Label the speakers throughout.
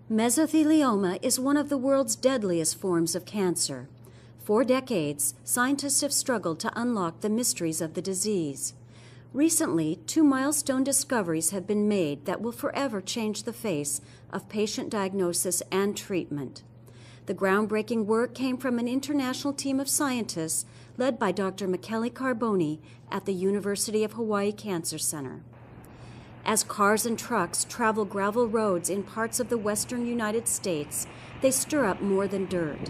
Speaker 1: Mesothelioma is one of the world's deadliest forms of cancer. For decades, scientists have struggled to unlock the mysteries of the disease. Recently, two milestone discoveries have been made that will forever change the face of patient diagnosis and treatment. The groundbreaking work came from an international team of scientists led by Dr. Michele Carboni at the University of Hawaii Cancer Center. As cars and trucks travel gravel roads in parts of the western United States, they stir up more than dirt.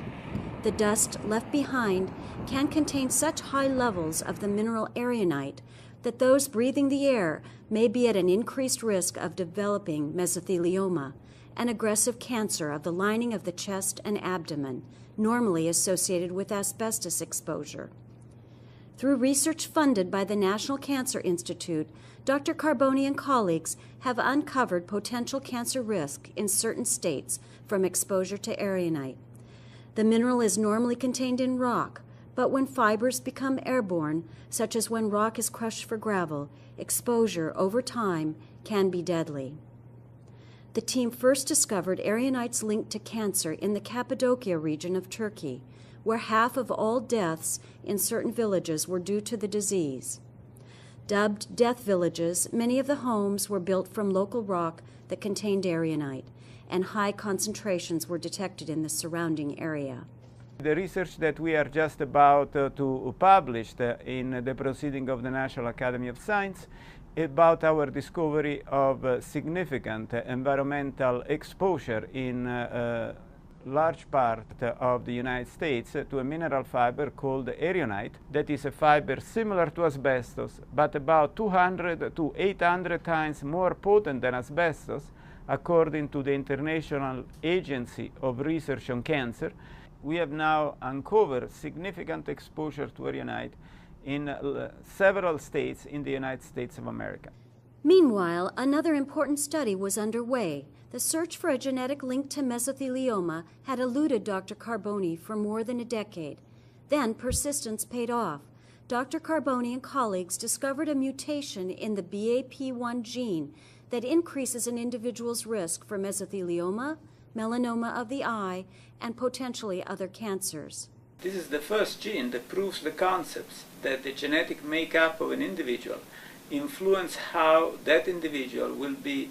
Speaker 1: The dust left behind can contain such high levels of the mineral aragonite that those breathing the air may be at an increased risk of developing mesothelioma, an aggressive cancer of the lining of the chest and abdomen, normally associated with asbestos exposure. Through research funded by the National Cancer Institute, Dr. Carboni and colleagues have uncovered potential cancer risk in certain states from exposure to aragonite. The mineral is normally contained in rock, but when fibers become airborne, such as when rock is crushed for gravel, exposure over time can be deadly. The team first discovered aragonite's link to cancer in the Cappadocia region of Turkey, where half of all deaths in certain villages were due to the disease. Dubbed death villages, many of the homes were built from local rock that contained aragonite, and high concentrations were detected in the surrounding area.
Speaker 2: The research that we are just about to publish in the proceeding of the National Academy of Science about our discovery of significant environmental exposure in large part of the United States to a mineral fiber called aragonite, that is a fiber similar to asbestos, but about 200 to 800 times more potent than asbestos, according to the International Agency of Research on Cancer. We have now uncovered significant exposure to aragonite in several states in the United States of America.
Speaker 1: Meanwhile, another important study was underway. The search for a genetic link to mesothelioma had eluded Dr. Carboni for more than a decade. Then persistence paid off. Dr. Carboni and colleagues discovered a mutation in the BAP1 gene that increases an individual's risk for mesothelioma, melanoma of the eye, and potentially other cancers.
Speaker 3: This is the first gene that proves the concepts that the genetic makeup of an individual influence how that individual will be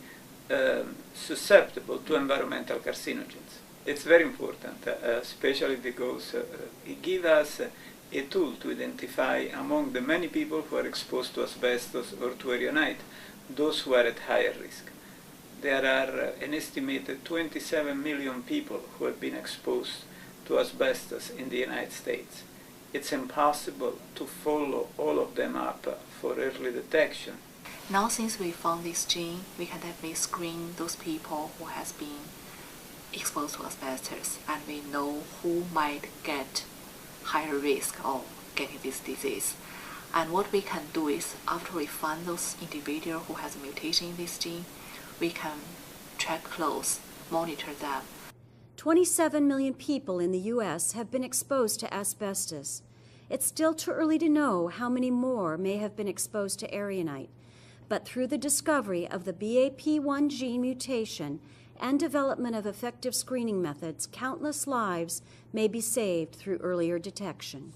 Speaker 3: susceptible to environmental carcinogens. It's very important, especially because it gives us a tool to identify among the many people who are exposed to asbestos or to aragonite, those who are at higher risk. There are an estimated 27 million people who have been exposed to asbestos in the United States. It's impossible to follow all of them up for early detection.
Speaker 4: Now, since we found this gene, we can definitely screen those people who has been exposed to asbestos, and we know who might get higher risk of getting this disease. And what we can do is, after we find those individuals who has a mutation in this gene, we can track close, monitor them.
Speaker 1: 27 million people in the U.S. have been exposed to asbestos. It's still too early to know how many more may have been exposed to aragonite, but through the discovery of the BAP1 gene mutation and development of effective screening methods, countless lives may be saved through earlier detection.